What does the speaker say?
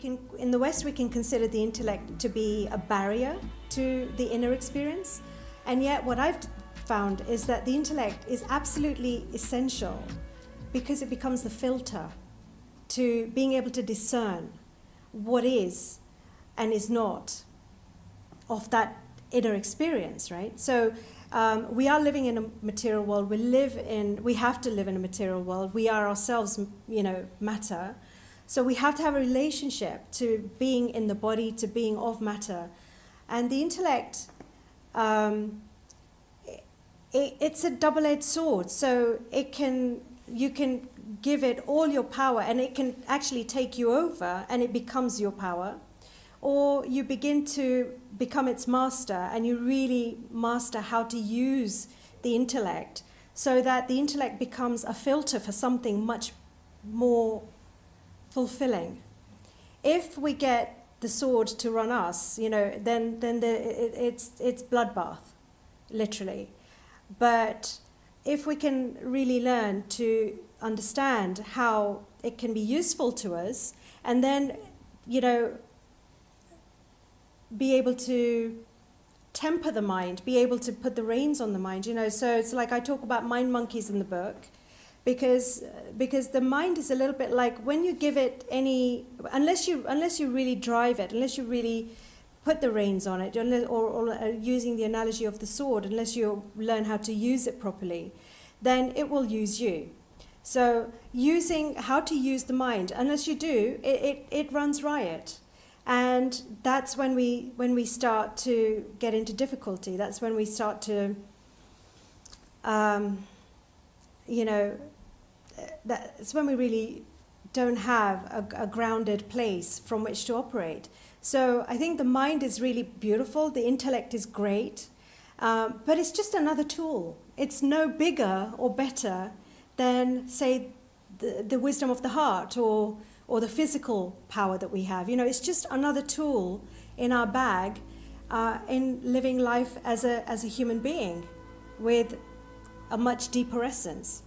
in the West, we can consider the intellect to be a barrier to the inner experience. And yet what I've found is that the intellect is absolutely essential because it becomes the filter to being able to discern what is and is not of that inner experience, right? So we are living in a material world. We have to live in a material world. We are ourselves, matter. So we have to have a relationship to being in the body, to being of matter. And the intellect, it's a double-edged sword. So you can give it all your power and it can actually take you over and it becomes your power. Or you begin to become its master and you really master how to use the intellect so that the intellect becomes a filter for something much more fulfilling. If we get the sword to run us, then it's bloodbath, literally. But if we can really learn to understand how it can be useful to us, and then, be able to temper the mind, be able to put the reins on the mind, So it's like I talk about mind monkeys in the book, because the mind is a little bit like when you give it unless you really drive it, unless you really put the reins on it, or using the analogy of the sword, unless you learn how to use it properly, then it will use you. So using how to use the mind, unless you do, it runs riot. And that's when we start to get into difficulty. That's when we start to, that's when we really don't have a grounded place from which to operate. So I think the mind is really beautiful. The intellect is great, but it's just another tool. It's no bigger or better than, say, the wisdom of the heart or the physical power that we have. It's just another tool in our bag in living life as a human being with a much deeper essence.